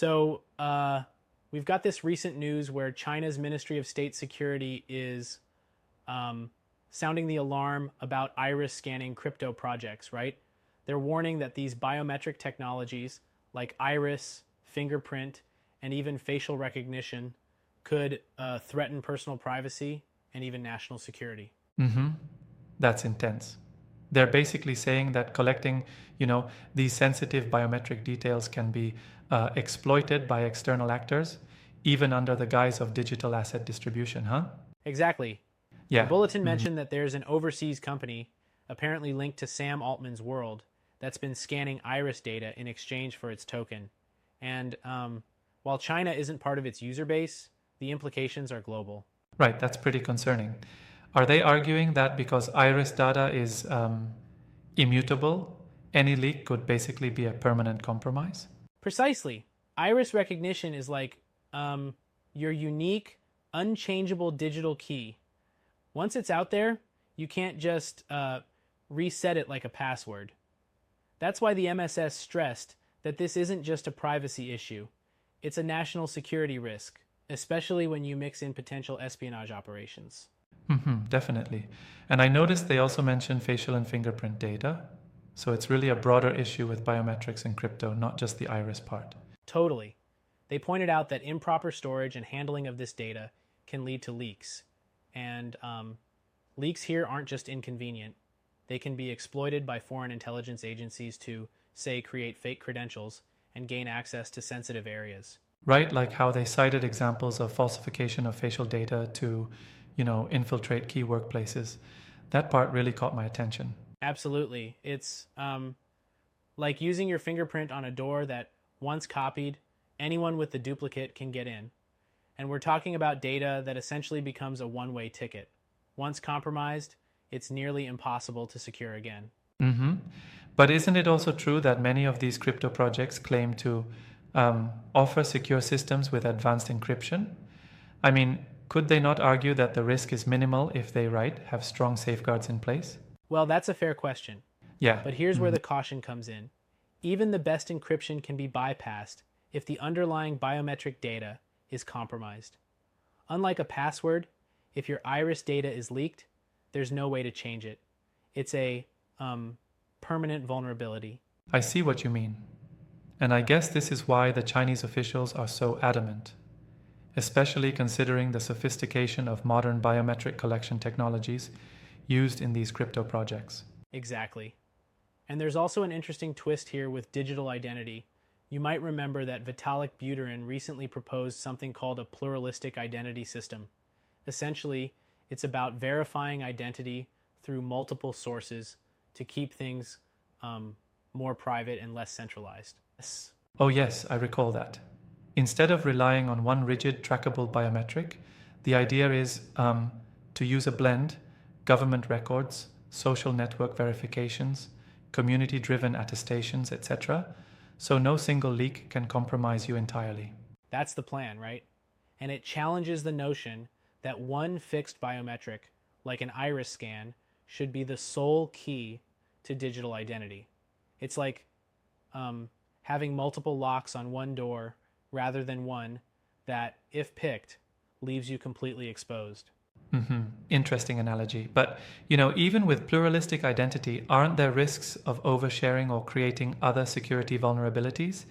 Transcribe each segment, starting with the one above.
So we've got this recent news where China's Ministry of State Security is sounding the alarm about iris scanning crypto projects, right? They're warning that these biometric technologies like iris, fingerprint, and even facial recognition could threaten personal privacy and even national security. Mm-hmm. That's intense. They're basically saying that collecting, these sensitive biometric details can be exploited by external actors, even under the guise of digital asset distribution, huh? Exactly. The Yeah. bulletin Mhm. mentioned that there's an overseas company, apparently linked to Sam Altman's World, that's been scanning iris data in exchange for its token. And while China isn't part of its user base, the implications are global. Right, that's pretty concerning. Are they arguing that because iris data is immutable, any leak could basically be a permanent compromise? Precisely. Iris recognition is like your unique, unchangeable digital key. Once it's out there, you can't just reset it like a password. That's why the MSS stressed that this isn't just a privacy issue. It's a national security risk, especially when you mix in potential espionage operations. Definitely. And I noticed they also mentioned facial and fingerprint data. So it's really a broader issue with biometrics and crypto, not just the iris part. Totally. They pointed out that improper storage and handling of this data can lead to leaks. And leaks here aren't just inconvenient. They can be exploited by foreign intelligence agencies to, say, create fake credentials and gain access to sensitive areas. Right? Like how they cited examples of falsification of facial data to, infiltrate key workplaces. That part really caught my attention. Absolutely. It's like using your fingerprint on a door that, once copied, anyone with the duplicate can get in. And we're talking about data that essentially becomes a one-way ticket. Once compromised, it's nearly impossible to secure again. hmm But isn't it also true that many of these crypto projects claim to offer secure systems with advanced encryption? I mean, could they not argue that the risk is minimal if they, right, have strong safeguards in place? Well, that's a fair question. Yeah. But here's where the caution comes in. Even the best encryption can be bypassed if the underlying biometric data is compromised. Unlike a password, if your iris data is leaked, there's no way to change it. It's a permanent vulnerability. I see what you mean. And I guess this is why the Chinese officials are so adamant, especially considering the sophistication of modern biometric collection technologies used in these crypto projects. Exactly. And there's also an interesting twist here with digital identity. You might remember that Vitalik Buterin recently proposed something called a pluralistic identity system. Essentially, it's about verifying identity through multiple sources to keep things more private and less centralized. Yes. Oh, yes, I recall that. Instead of relying on one rigid, trackable biometric, the idea is to use a blend: government records, social network verifications, community driven attestations, etc. So no single leak can compromise you entirely. That's the plan, right? And it challenges the notion that one fixed biometric, like an iris scan, should be the sole key to digital identity. It's like having multiple locks on one door rather than one that, if picked, leaves you completely exposed. Interesting analogy. But, even with pluralistic identity, aren't there risks of oversharing or creating other security vulnerabilities?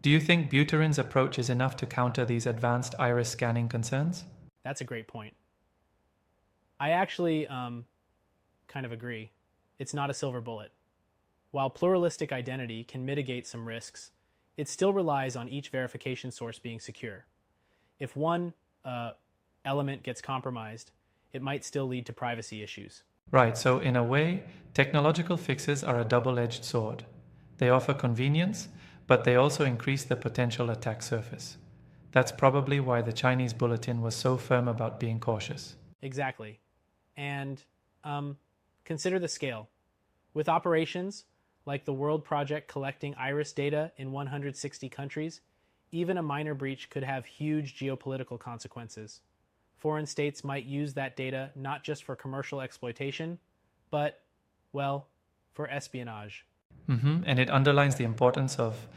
Do you think Buterin's approach is enough to counter these advanced iris scanning concerns? That's a great point. I actually kind of agree. It's not a silver bullet. While pluralistic identity can mitigate some risks, it still relies on each verification source being secure. If one element gets compromised, it might still lead to privacy issues. Right, so in a way, technological fixes are a double-edged sword. They offer convenience, but they also increase the potential attack surface. That's probably why the Chinese bulletin was so firm about being cautious. Exactly. And consider the scale. With operations like the World Project collecting iris data in 160 countries, even a minor breach could have huge geopolitical consequences. Foreign states might use that data not just for commercial exploitation, but, well, for espionage. And it underlines the importance of,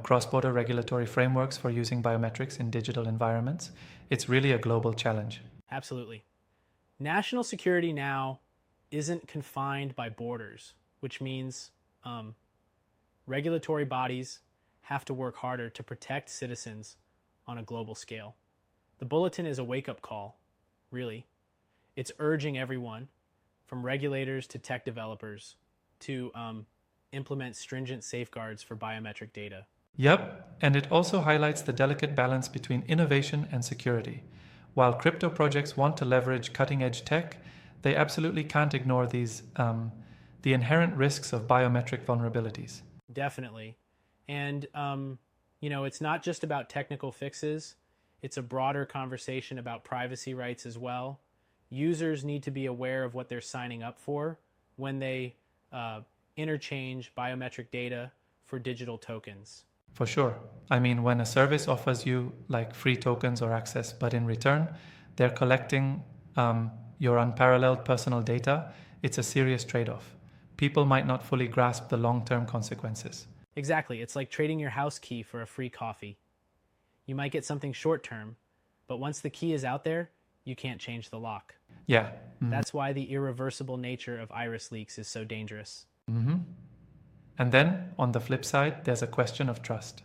cross-border regulatory frameworks for using biometrics in digital environments. It's really a global challenge. Absolutely. National security now isn't confined by borders, which means regulatory bodies have to work harder to protect citizens on a global scale. The bulletin is a wake-up call, really. It's urging everyone, from regulators to tech developers, to implement stringent safeguards for biometric data. Yep, and it also highlights the delicate balance between innovation and security. While crypto projects want to leverage cutting-edge tech, they absolutely can't ignore the inherent risks of biometric vulnerabilities. Definitely. And, it's not just about technical fixes. It's a broader conversation about privacy rights as well. Users need to be aware of what they're signing up for when they interchange biometric data for digital tokens. For sure. I mean, when a service offers you like free tokens or access, but in return, they're collecting your unparalleled personal data, it's a serious trade-off. People might not fully grasp the long-term consequences. Exactly. It's like trading your house key for a free coffee. You might get something short-term, but once the key is out there, you can't change the lock. Yeah. That's why the irreversible nature of iris leaks is so dangerous. And then, on the flip side, there's a question of trust.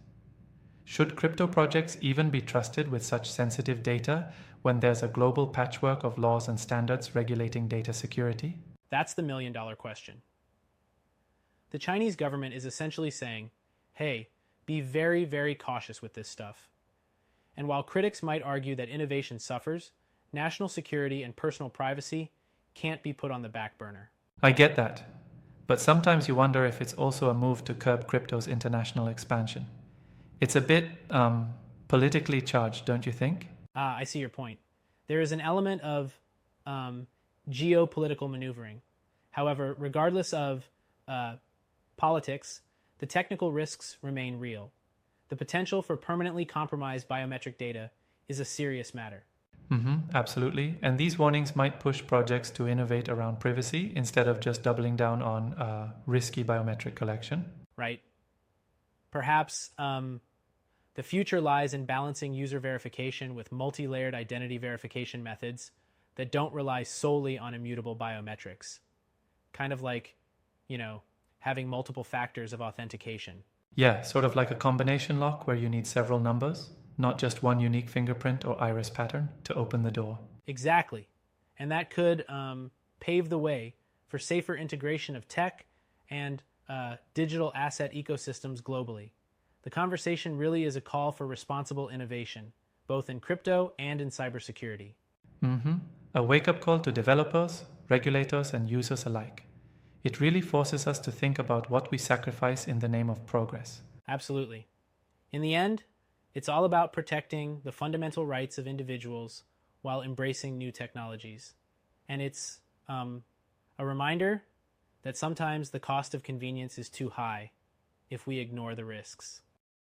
Should crypto projects even be trusted with such sensitive data when there's a global patchwork of laws and standards regulating data security? That's the million-dollar question. The Chinese government is essentially saying, hey, be very, very cautious with this stuff. And while critics might argue that innovation suffers, national security and personal privacy can't be put on the back burner. I get that. But sometimes you wonder if it's also a move to curb crypto's international expansion. It's a bit politically charged, don't you think? I see your point. There is an element of geopolitical maneuvering. However, regardless of politics, the technical risks remain real. The potential for permanently compromised biometric data is a serious matter. Absolutely. And these warnings might push projects to innovate around privacy instead of just doubling down on risky biometric collection. Right. Perhaps the future lies in balancing user verification with multi-layered identity verification methods that don't rely solely on immutable biometrics. Kind of like, having multiple factors of authentication. Yeah, sort of like a combination lock where you need several numbers, not just one unique fingerprint or iris pattern to open the door. Exactly. And that could pave the way for safer integration of tech and digital asset ecosystems globally. The conversation really is a call for responsible innovation, both in crypto and in cybersecurity. A wake-up call to developers, regulators, and users alike. It really forces us to think about what we sacrifice in the name of progress. Absolutely. In the end, it's all about protecting the fundamental rights of individuals while embracing new technologies. And it's a reminder that sometimes the cost of convenience is too high if we ignore the risks.